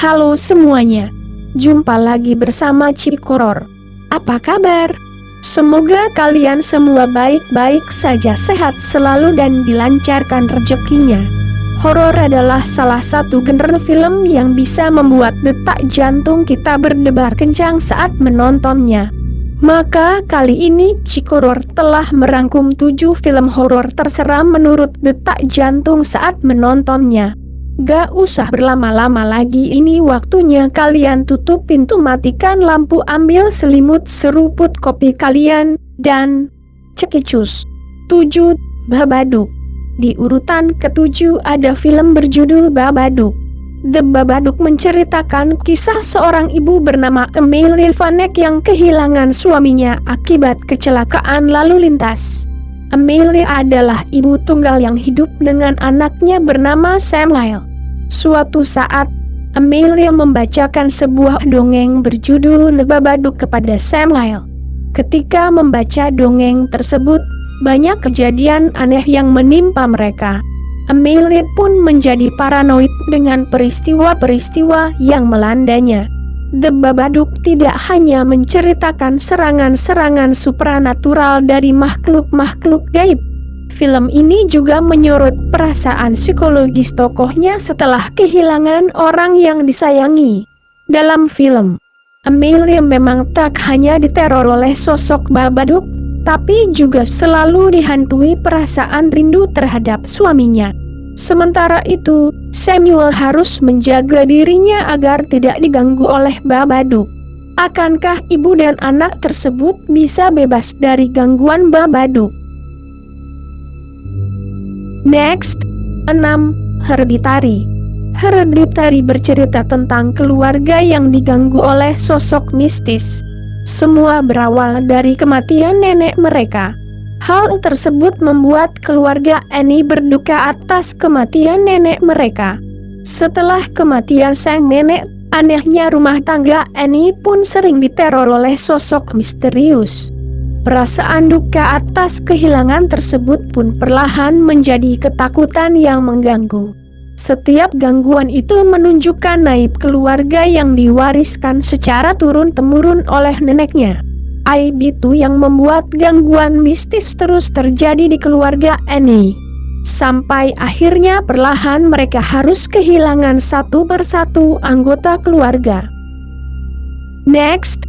Halo semuanya, jumpa lagi bersama Cikoror. Apa kabar? Semoga kalian semua baik-baik saja, sehat selalu dan dilancarkan rezekinya. Horor adalah salah satu genre film yang bisa membuat detak jantung kita berdebar kencang saat menontonnya. Maka kali ini Cikoror telah merangkum 7 film horor terseram menurut detak jantung saat menontonnya. Gak usah berlama-lama lagi, ini waktunya kalian tutup pintu, matikan lampu, ambil selimut, seruput kopi kalian, dan cekicus. 7. Babadook. Di urutan ke-7 ada film berjudul Babadook. The Babadook menceritakan kisah seorang ibu bernama Emily Vanek yang kehilangan suaminya akibat kecelakaan lalu lintas. Emily adalah ibu tunggal yang hidup dengan anaknya bernama Samuel. Suatu saat, Emily membacakan sebuah dongeng berjudul The Babadook kepada Samuel. Ketika membaca dongeng tersebut, banyak kejadian aneh yang menimpa mereka. Emily pun menjadi paranoid dengan peristiwa-peristiwa yang melandanya. The Babadook tidak hanya menceritakan serangan-serangan supranatural dari makhluk-makhluk gaib. Film ini juga menyorot perasaan psikologis tokohnya setelah kehilangan orang yang disayangi. Dalam film, Emily memang tak hanya diteror oleh sosok Babadook, tapi juga selalu dihantui perasaan rindu terhadap suaminya. Sementara itu, Samuel harus menjaga dirinya agar tidak diganggu oleh Babadook. Akankah ibu dan anak tersebut bisa bebas dari gangguan Babadook? Next, 6. Hereditary. Hereditary bercerita tentang keluarga yang diganggu oleh sosok mistis. Semua berawal dari kematian nenek mereka. Hal tersebut membuat keluarga Annie berduka atas kematian nenek mereka. Setelah kematian sang nenek, anehnya rumah tangga Annie pun sering diteror oleh sosok misterius. Perasaan duka atas kehilangan tersebut pun perlahan menjadi ketakutan yang mengganggu. Setiap gangguan itu menunjukkan aib keluarga yang diwariskan secara turun-temurun oleh neneknya. Aib itu yang membuat gangguan mistis terus terjadi di keluarga Annie. Sampai akhirnya perlahan mereka harus kehilangan satu persatu anggota keluarga. Next,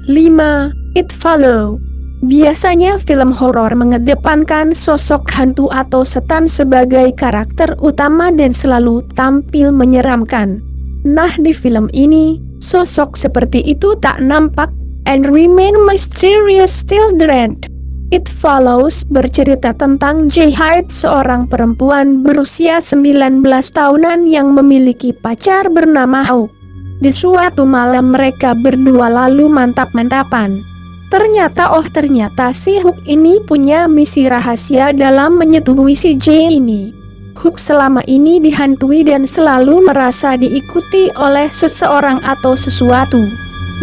5. It Follows. Biasanya film horor mengedepankan sosok hantu atau setan sebagai karakter utama dan selalu tampil menyeramkan. Nah, di film ini, sosok seperti itu tak nampak and remain mysterious till the end. It Follows bercerita tentang Jay Hyde, seorang perempuan berusia 19 tahunan yang memiliki pacar bernama Hawk. Di suatu malam mereka berdua lalu mantap-mantapan. Ternyata si Hook ini punya misi rahasia dalam menyetubuhi si Jay ini. Hook selama ini dihantui dan selalu merasa diikuti oleh seseorang atau sesuatu.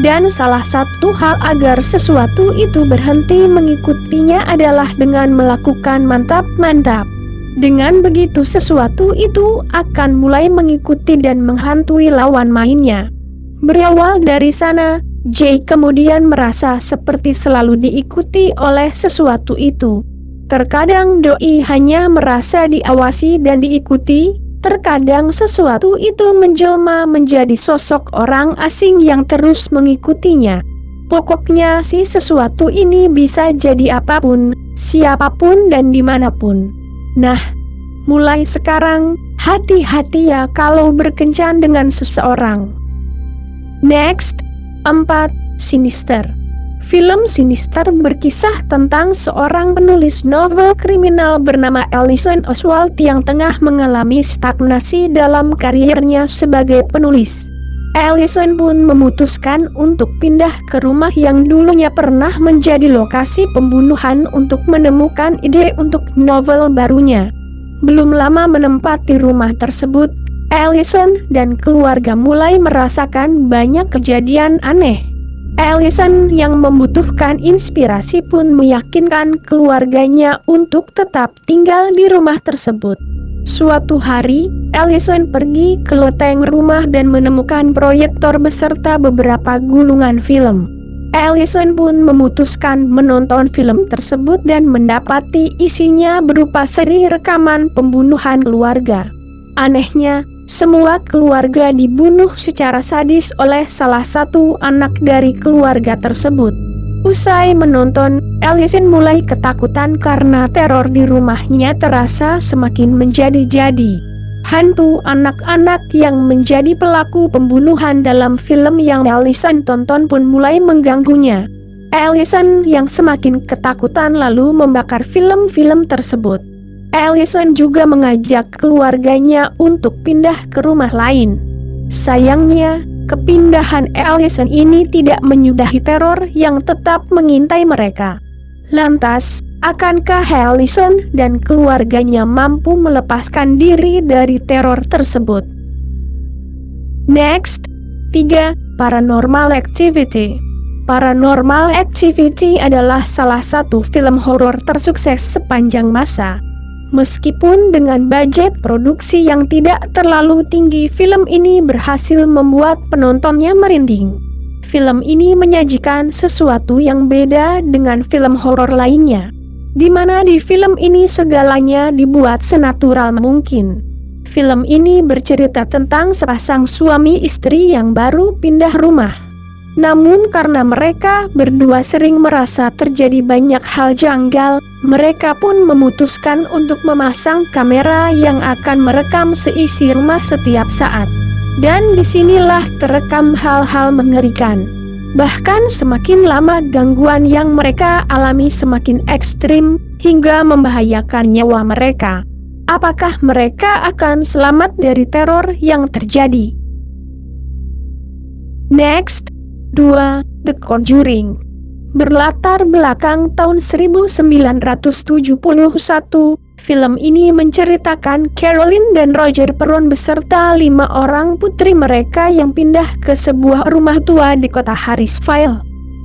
Dan salah satu hal agar sesuatu itu berhenti mengikutinya adalah dengan melakukan mantap-mantap. Dengan begitu sesuatu itu akan mulai mengikuti dan menghantui lawan mainnya. Berawal dari sana, Jay kemudian merasa seperti selalu diikuti oleh sesuatu itu. Terkadang doi hanya merasa diawasi dan diikuti, terkadang sesuatu itu menjelma menjadi sosok orang asing yang terus mengikutinya. Pokoknya si sesuatu ini bisa jadi apapun, siapapun dan dimanapun. Nah, mulai sekarang, hati-hati ya kalau berkencan dengan seseorang. Next, 4. Sinister. Film Sinister berkisah tentang seorang penulis novel kriminal bernama Alison Oswald yang tengah mengalami stagnasi dalam karirnya sebagai penulis. Alison pun memutuskan untuk pindah ke rumah yang dulunya pernah menjadi lokasi pembunuhan untuk menemukan ide untuk novel barunya. Belum lama menempati rumah tersebut, Alison dan keluarga mulai merasakan banyak kejadian aneh. Alison yang membutuhkan inspirasi pun meyakinkan keluarganya untuk tetap tinggal di rumah tersebut. Suatu hari, Allison pergi ke loteng rumah dan menemukan proyektor beserta beberapa gulungan film. Allison pun memutuskan menonton film tersebut dan mendapati isinya berupa seri rekaman pembunuhan keluarga. Anehnya, semua keluarga dibunuh secara sadis oleh salah satu anak dari keluarga tersebut. Usai menonton, Allison mulai ketakutan karena teror di rumahnya terasa semakin menjadi-jadi. Hantu anak-anak yang menjadi pelaku pembunuhan dalam film yang Allison tonton pun mulai mengganggunya. Allison yang semakin ketakutan lalu membakar film-film tersebut. Allison juga mengajak keluarganya untuk pindah ke rumah lain. Sayangnya, kepindahan Allison ini tidak menyudahi teror yang tetap mengintai mereka. Lantas, akankah Allison dan keluarganya mampu melepaskan diri dari teror tersebut? Next, 3. Paranormal Activity. Paranormal Activity adalah salah satu film horor tersukses sepanjang masa. Meskipun dengan budget produksi yang tidak terlalu tinggi, film ini berhasil membuat penontonnya merinding. Film ini menyajikan sesuatu yang beda dengan film horor lainnya, di mana di film ini segalanya dibuat senatural mungkin. Film ini bercerita tentang sepasang suami istri yang baru pindah rumah. Namun karena mereka berdua sering merasa terjadi banyak hal janggal, mereka pun memutuskan untuk memasang kamera yang akan merekam seisi rumah setiap saat. Dan disinilah terekam hal-hal mengerikan. Bahkan semakin lama gangguan yang mereka alami semakin ekstrim, hingga membahayakan nyawa mereka. Apakah mereka akan selamat dari teror yang terjadi? Next, 2. The Conjuring. Berlatar belakang tahun 1971, film ini menceritakan Caroline dan Roger Perron beserta 5 orang putri mereka yang pindah ke sebuah rumah tua di kota Harrisville.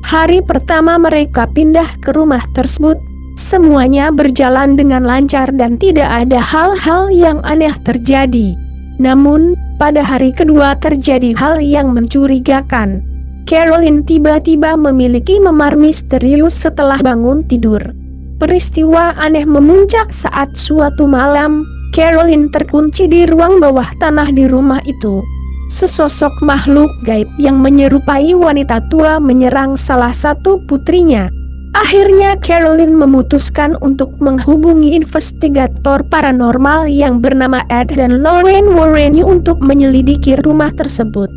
Hari pertama mereka pindah ke rumah tersebut, semuanya berjalan dengan lancar dan tidak ada hal-hal yang aneh terjadi. Namun, pada hari kedua terjadi hal yang mencurigakan. Caroline tiba-tiba memiliki memar misterius setelah bangun tidur. Peristiwa aneh memuncak saat suatu malam, Caroline terkunci di ruang bawah tanah di rumah itu. Sesosok makhluk gaib yang menyerupai wanita tua menyerang salah satu putrinya. Akhirnya Caroline memutuskan untuk menghubungi investigator paranormal yang bernama Ed dan Lorraine Warren untuk menyelidiki rumah tersebut.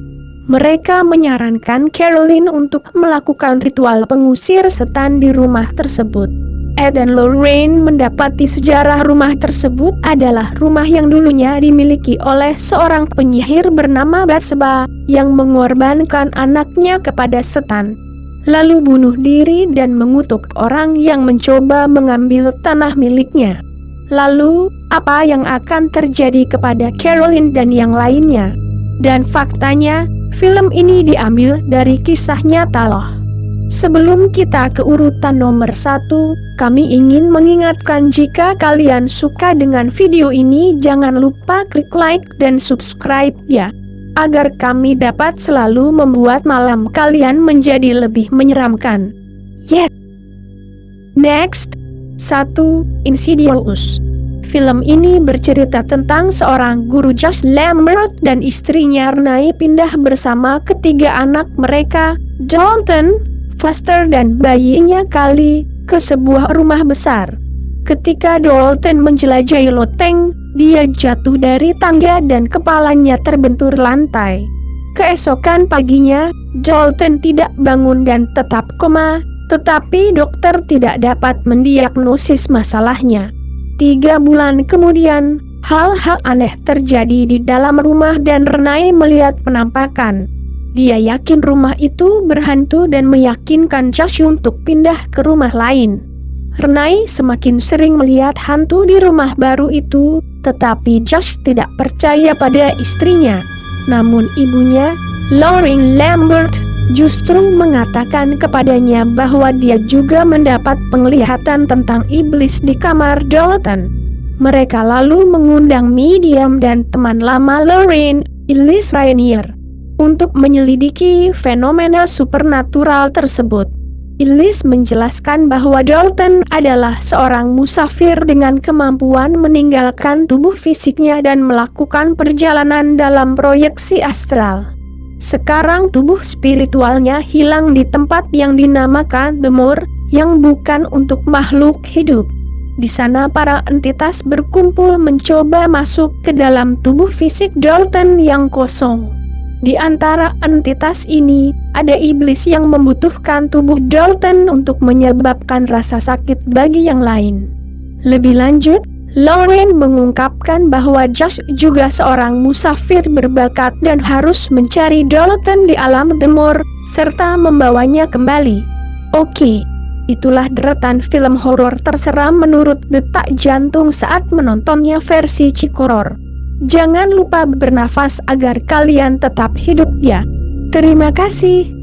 Mereka menyarankan Caroline untuk melakukan ritual pengusir setan di rumah tersebut. Ed dan Lorraine mendapati sejarah rumah tersebut adalah rumah yang dulunya dimiliki oleh seorang penyihir bernama Bathsheba yang mengorbankan anaknya kepada setan, lalu bunuh diri dan mengutuk orang yang mencoba mengambil tanah miliknya. Lalu, apa yang akan terjadi kepada Caroline dan yang lainnya? Dan faktanya, film ini diambil dari kisah nyata loh. Sebelum kita ke urutan nomor 1, kami ingin mengingatkan jika kalian suka dengan video ini jangan lupa klik like dan subscribe ya, agar kami dapat selalu membuat malam kalian menjadi lebih menyeramkan. Yes! Next, 1. Insidious. Film ini bercerita tentang seorang guru Josh Lambert dan istrinya Renee pindah bersama ketiga anak mereka, Dalton, Foster dan bayinya Kali, ke sebuah rumah besar. Ketika Dalton menjelajahi loteng, dia jatuh dari tangga dan kepalanya terbentur lantai. Keesokan paginya, Dalton tidak bangun dan tetap koma, tetapi dokter tidak dapat mendiagnosis masalahnya. 3 bulan kemudian, hal-hal aneh terjadi di dalam rumah dan Renee melihat penampakan. Dia yakin rumah itu berhantu dan meyakinkan Josh untuk pindah ke rumah lain. Renee semakin sering melihat hantu di rumah baru itu, tetapi Josh tidak percaya pada istrinya. Namun ibunya, Lorraine Lambert, justru mengatakan kepadanya bahwa dia juga mendapat penglihatan tentang iblis di kamar Dalton. Mereka lalu mengundang Medium dan teman lama Lorraine, Elise Rainier, untuk menyelidiki fenomena supernatural tersebut. Elise menjelaskan bahwa Dalton adalah seorang musafir dengan kemampuan meninggalkan tubuh fisiknya dan melakukan perjalanan dalam proyeksi astral. Sekarang tubuh spiritualnya hilang di tempat yang dinamakan The Moor, yang bukan untuk makhluk hidup. Di sana para entitas berkumpul mencoba masuk ke dalam tubuh fisik Dalton yang kosong. Di antara entitas ini, ada iblis yang membutuhkan tubuh Dalton untuk menyebabkan rasa sakit bagi yang lain. Lebih lanjut, Lorraine mengungkapkan bahwa Josh juga seorang musafir berbakat dan harus mencari Dalton di alam The Moor, serta membawanya kembali. Oke. Itulah deretan film horor terseram menurut detak jantung saat menontonnya versi Cikoror. Jangan lupa bernafas agar kalian tetap hidup ya. Terima kasih.